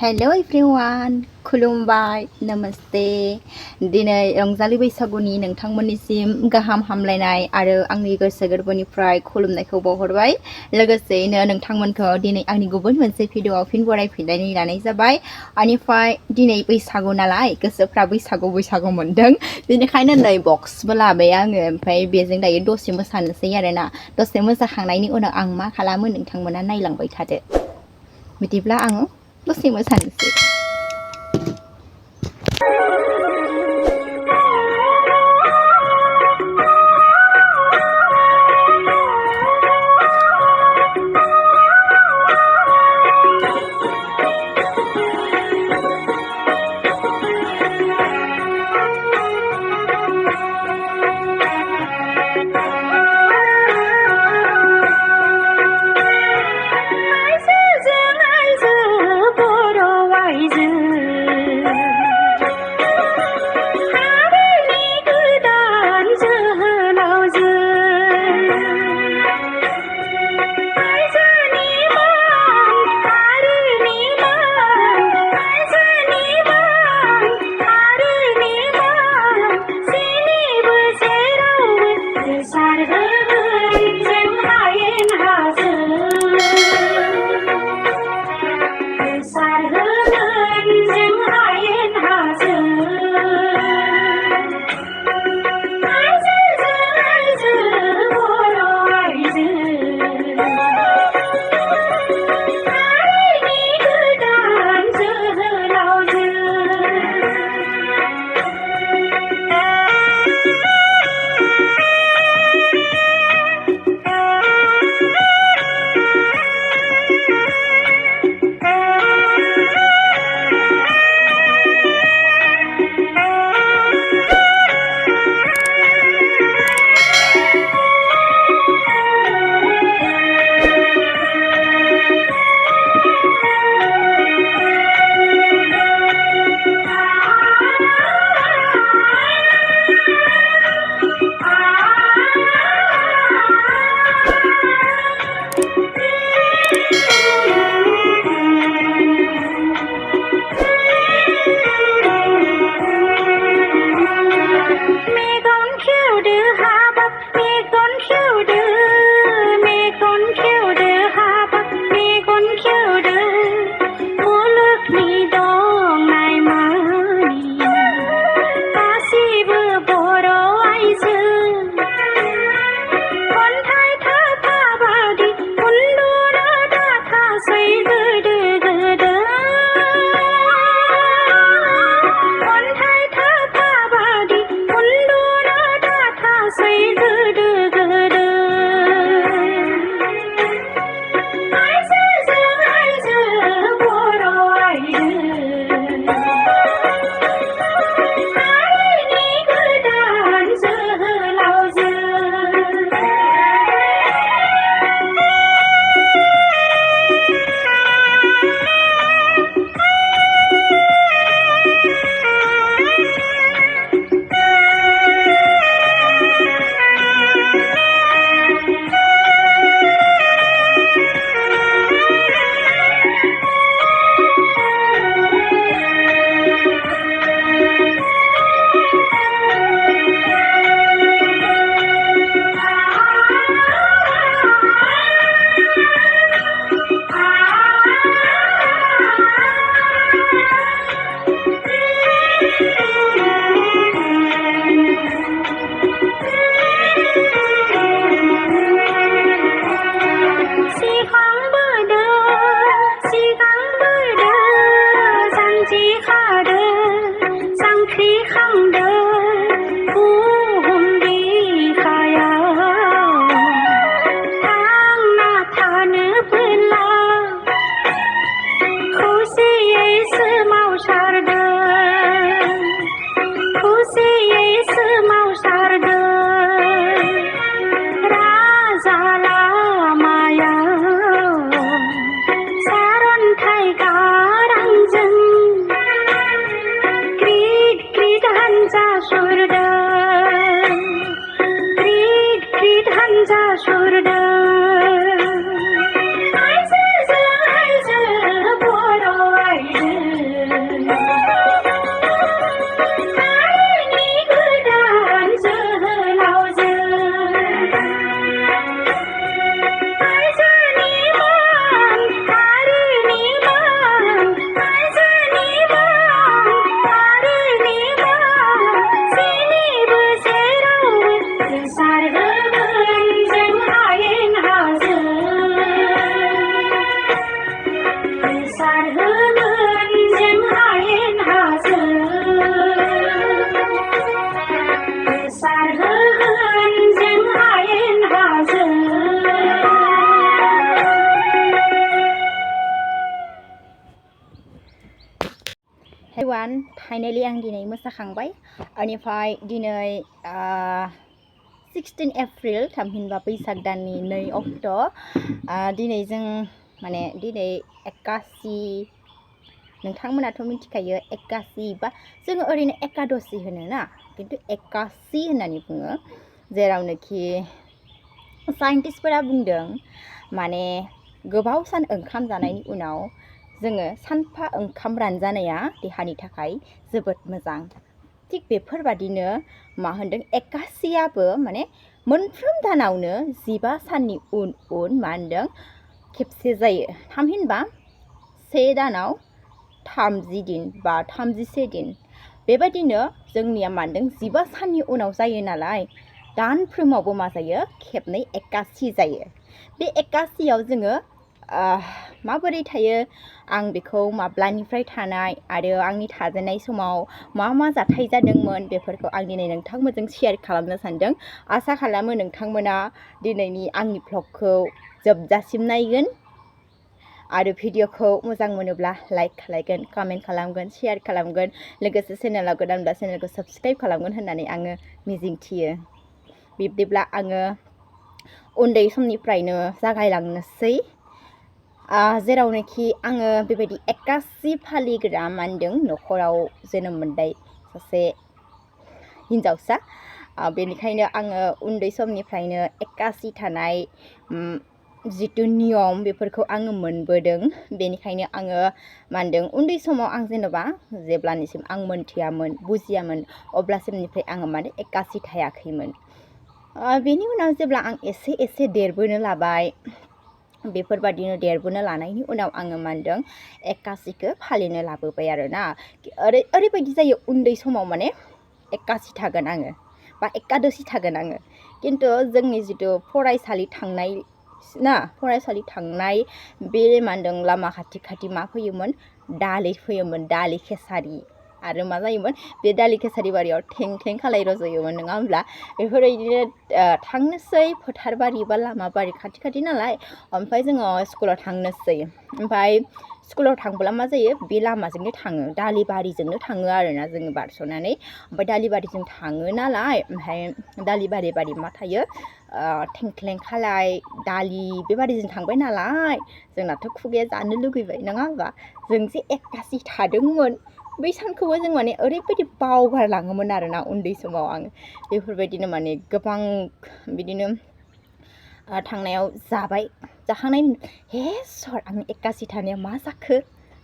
Hello everyone खुलुमबाय नमस्ते दिनै रंजालि बैसागुनि नोंथांमोननिसिम गाहाम हामलायनाय आरो आंनि गोसो गोरबोनिफ्राय खुलुमनायखौ बावहरबाय लोगोसेयैनो नोंथांमोनखौ दिनै आंनि गुबुन मोनसे भिडिअआव फिन बरायफिननानै लानाय जाबाय आनिफ्राय दिनै बैसागु नालाय गोसोफ्रा बैसागु मोनदों बेनिखायनो नै बक्सबो लाबाय आङो ओमफ्राय बेजों दायो दसे मोसानोसै आरोना दसे मोसाखांनायनि उनाव आं मा खालामो नोंथांमोना नायलांबाय थादो बिदिब्ला आङो दसे मोसानोसै everyone, finally आं दिनै मोसाखांबाय बेनिफ्राय दिनै 16 एप्रिल थामहिनबा बैसाग दाननि 2 अक्ट' दिनै जों माने दिनै एकादसि नोंथांमोनाथ' मिथिखायो एकादसि बा जोङो ओरैनो एकादसि होनो ना खिन्थु एकादसि होननानै बुङो जेरावनोखि साइन्टिस्टफोरा बुंदों माने गोबाव सान ओंखाम जानायनि उनाव जोङो सानफा ओंखाम रानजानाया देहानि थाखाय जोबोद मोजां थिग बेफोरबादिनो मा होनदों एकादसियाबो माने मोनफ्रोम दानावनो 15 साननि उन मा होनदों खेबसे जायो थामहिनबा से दानाव 30 दिन बा 31 दिन बेबायदिनो जोंनिया मा होनदों 15 साननि उनाव जायो नालाय दानफ्रोमावबो मा जायो खेबनै एकादसि जायो बे एकादसियाव जोङो माबोरै थायो आं बेखौ माब्लानिफ्राय थानाय आरो आंनि थाजेननाय समाव मा मा जाथाय जादोंमोन बेफोरखौ आं दिनै नोंथांमोनजों शेयार खालामनो सानदों आसा खालामो नोंथांमोना दिनैनि आंनि भ्लगखौ जोबजासिम नायगोन आरो भिडिअखौ मोजां मोनोब्ला लाइक खालामगोन कमेन्ट खालामगोन शेयार खालामगोन लोगोसे चेनेलाव गोदानब्ला चेनेलखौ साबस्क्राइब खालामगोन होननानै आङो मिजिंथियो बिब्दिब्ला आङो उन्दै समनिफ्रायनो जागायलांनोसै जेरावनोखि आङो बेबायदि एकादसि फालिग्रा मानदों न'खराव जोनोम मोननाय सासे हिन्जावसा बेनिखायनो आङो उन्दै समनिफ्रायनो एकादसि थानाय जितु नियम बेफोरखौ आङो मोनबोदों बेनिखायनो आङो मानदों उन्दै समाव आं जेनेबा जेब्लानिसिम आं मोनथियामोन बुजियामोन अब्लासिमनिफ्राय आङो माने एकादसि थायाखैमोन बेनि उनाव जेब्ला आं एसे एसे देरबोनो लाबाय बेफोरबादिनो देरबोनो लानायनि उनाव आङो मानदों एकादसिखौ फालिनो लाबोबाय आरोना ओरैबायदि जायो उन्दै समाव माने एकादसि थागोन आङो बा एकादसि थागोन आङो खिन्थु जोंनि जितु फरायसालि थांनाय बे मानदों लामा खाथि खाथि मा फैयोमोन दालि फैयोमोन दालि खेसारि आरो मा जायोमोन बे दालि खेसारि बारियाव थें थें खालाय रज'योमोन नङा होमब्ला बेफोरबायदिनो थांनोसै फोथार बारि बा लामा बारि खाथि खाथि नालाय ओमफ्राय जोङो स्कुलाव थांनोसै ओमफ्राय स्कुलाव थांब्ला मा जायो बे लामाजोंनो थाङो दालि बारिजोंनो थाङो आरोना जोङो बारस'नानै ओमफ्राय दालि बारिजों थाङो नालाय ओमफ्राय दालि बारि मा थायो थेंख्लें खालाय दालि बेबादिजों थांबाय नालाय जोंनाथ' खुगाया जानो लुगैबाय नङा होमबा जों जे एकादसि थादोंमोन बै सानखौबो जों माने ओरैबायदि बावगारलाङोमोन आरोना उन्दै समाव आङो बेफोरबायदिनो माने गोबां बिदिनो थांनायाव जाबाय जाखांनायनि हे सर आं एकादसि थानाया मा जाखो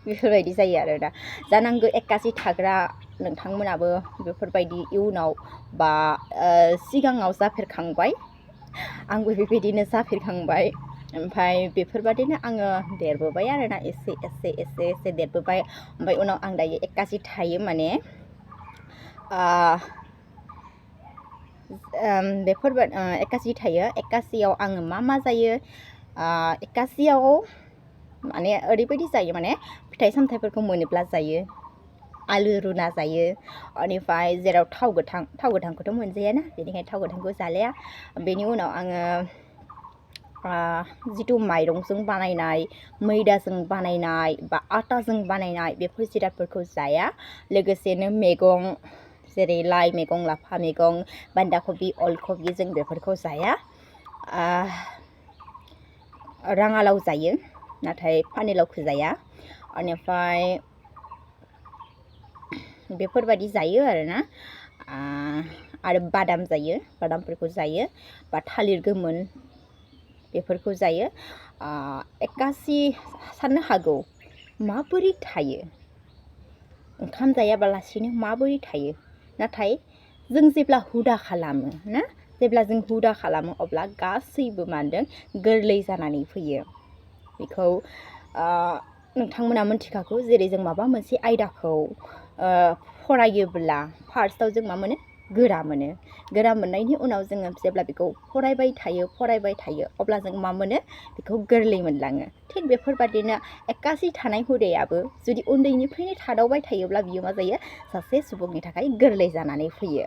बेफोरबायदि जायो आरोना जानांगौ एकादसि थाग्रा नोंथांमोनाबो बेफोरबायदि इयुनाव बा सिगाङाव जाफेरखांबाय आंबो बेबायदिनो जाफेरखांबाय ओमफ्राय बेफोरबादिनो आङो देरबोबाय आरोना एसे देरबोबाय ओमफ्राय उनाव आं दायो एकादसि थायो माने एकादसि थायो एकादसियाव आङो मा जायो एकादसियाव माने ओरैबायदि जायो माने फिथाइ सामथाइफोरखौ मोनोब्ला जायो आलु रुना जायो बेनिफ्राय जेराव थाव गोथांखौथ' मोनजायाना बेनिखायनो थाव गोथांखौ जालाया बेनि उनाव आङो जितु माइरंजों बानायनाय मैदाजों बानायनाय बा आटाजों बानायनाय बेफोर जिरादफोरखौ जाया लोगोसेनो मैगं जेरै लाइ मैगं लाफा मैगं बान्दा कबि अलकबि जों बेफोरखौ जाया राङालाव जायो नाथाय पानिलावखौ जाया बेनिफ्राय बेफोरबायदि जायो आरोना आरो बादाम जायो बादामफोरखौ जायो बा थालिर गोमोन बेफोरखौ जायो एकादसि साननो हागौ माबोरै थायो ओंखाम जायाबालासिनो माबोरै थायो नाथाय जों जेब्ला हुदा खालामो ना जेब्ला जों हुदा खालामो अब्ला गासैबो मानदों गोरलै जानानै फैयो बेखौ नोंथांमोना मिथिखागौ जेरै जों माबा मोनसे आयदाखौ फरायोब्ला फार्स्टआव जों मा मोनो गोरा मोननायनि उनाव जोङो जेब्ला बेखौ फरायबाय थायो अब्ला जों मा मोनो बेखौ गोरलै मोनलाङो थिग बेफोरबादिनो एक्कासि थानाय हुदायाबो जुदि उन्दैनिफ्रायनो थादावबाय थायोब्ला बियो मा जायो सासे सुबुंनि थाखाय गोरलै जानानै फैयो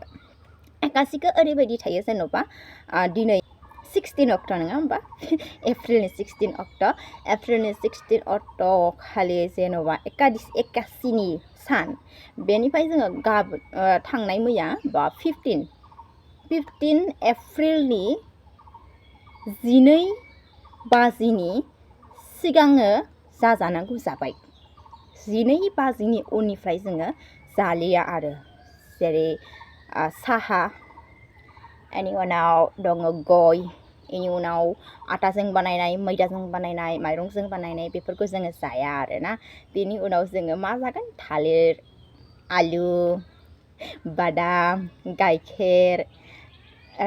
एक्कासिखौ ओरैबायदि थायो जेन'बा दिनै 16 अक्ट' नङा होमबा एप्रिलनि 16 अक्ट' खालि जेन'बा एक्कासिनि सान बेनिफ्राय जोङो थांनाय मैया बा 15 एप्रिलनि 12 बाजिनि सिगाङो जाजानांगौ जाबाय 12 बाजिनि उननिफ्राय जोङो जालिया आरो जेरै साहा बेनि उनाव दङ गय बेनि उनाव आटाजों बानायनाय मैदाजों बानायनाय माइरंजों बानायनाय बेफोरखौ जोङो जाया आरोना बेनि उनाव जोङो मा जागोन थालिर आलु बादाम गाइखेर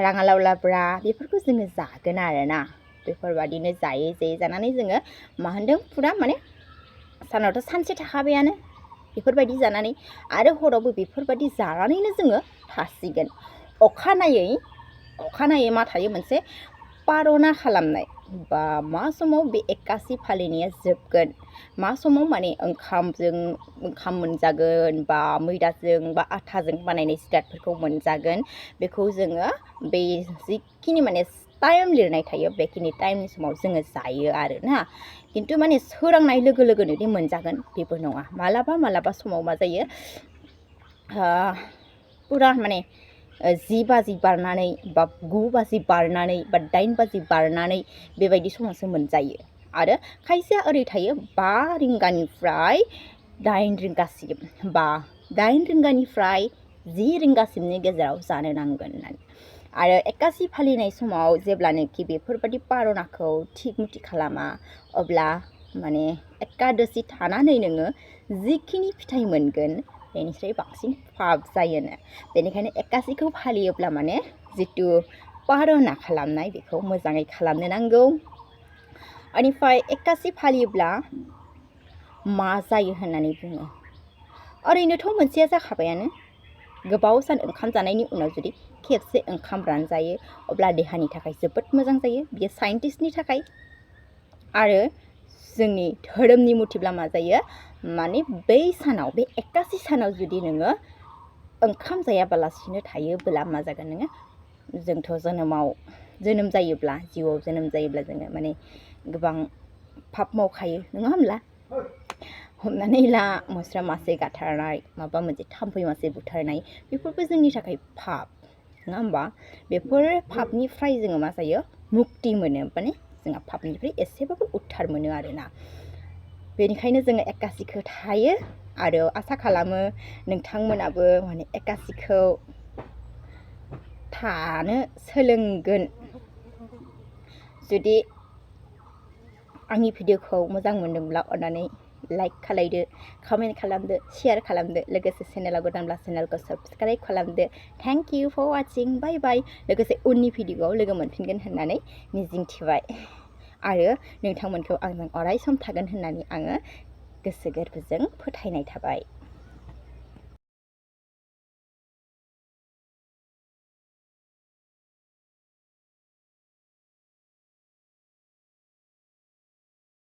राङालाव लाब्रा बेफोरखौ जोङो जागोन आरोना बेफोरबादिनो जायै जानानै जोङो मा होनदों फुरा माने सानावथ' सानसे थाखाबायानो बेफोरबायदि जानानै आरो हरावबो बेफोरबायदि जानानैनो जोङो थासिगोन अखानायै मा थायो मोनसे पारना खालामनाय बा मा समाव बे एक्कासि फालिनाया जोबगोन मा समाव माने ओंखाम मोनजागोन बा मैदाजों बा आटाजों बानायनाय जिरादफोरखौ मोनजागोन बेखौ जोङो बे जिखिनि माने टाइम लिरनाय थायो बेखिनि टाइमनि समाव जोङो जायो आरोना खिन्थु माने सोरांनाय लोगो लोगोनो दि मोनजागोन बेबो नङा मालाबा समाव मा जायो पुरा माने 10 बाजि बारनानै बा 9 बाजि बारनानै बा 8 बाजि बारनानै बेबायदि समावसो मोनजायो आरो खायसेया ओरै थायो 5 रिंगानिफ्राय 8 रिंगासिम बा 8 रिंगानिफ्राय 10 रिंगासिमनि गेजेराव जानो नांगोन होननानै आरो एक्कासि फालिनाय समाव जेब्लानोखि बेफोरबायदि पारनाखौ थिग मथि खालामा अब्ला माने एकादशी थानानै नोङो जिखिनि फिथाइ मोनगोन बेनिफ्राय बांसिन पाप जायोनो बेनिखायनो एक्कासिखौ फालियोब्ला माने जितु पारना खालामनाय बेखौ मोजाङै खालामनो नांगौ बेनिफ्राय एक्कासि फालियोब्ला मा जायो होननानै बुङो ओरैनोथ' मोनसेया जाखाबायानो गोबाव सान ओंखाम जानायनि उनाव जुदि खेबसे ओंखाम रानजायो अब्ला देहानि थाखाय जोबोद मोजां जायो बियो साइन्टिस्टनि थाखाय आरो जोंनि धोरोमनि मथेब्ला मा जायो माने बै सानाव बे एक्कासि सानाव जुदि नोङो ओंखाम जायाबालासिनो थायोब्ला मा जागोन नोङो जोंथ' जोनोम जायोब्ला जिउआव जोनोम जायोब्ला जोङो माने गोबां पाप मावखायो नङा होमब्ला हमनानै ला मोस्रा मासे गाथारनाय माबा मोनसे थाम्फै मासे बुथारनाय बेफोरबो जोंनि थाखाय पाप नङा होमबा बेफोर पापनिफ्राय जोङो मा जायो मुक्ति मोनो माने जोंहा पापनिफ्राय एसेबाबो उद्धार मोनो आरोना बेनिखायनो जोङो एक्कासिखौ थायो आरो आसा खालामो नोंथांमोनाबो माने एक्कासिखौ थानो सोलोंगोन जुदि आंनि भिडिअखौ मोजां मोनदोंब्ला अन्नानै लाइक खालायदो कमेन्ट खालामदो शेयार खालामदो लोगोसे चेनेलाव गोदानब्ला चेनेलखौ साबस्क्राइब खालामदो थेंक इउ फर वाचिं बाय बाय लोगोसे उननि भिडिअआव लोगो मोनफिनगोन होननानै मिजिंथिबाय आरो नोंथांमोनखौ आंजों अराय सम थागोन होननानै आङो गोसो गोरबोजों फोथायनाय थाबाय।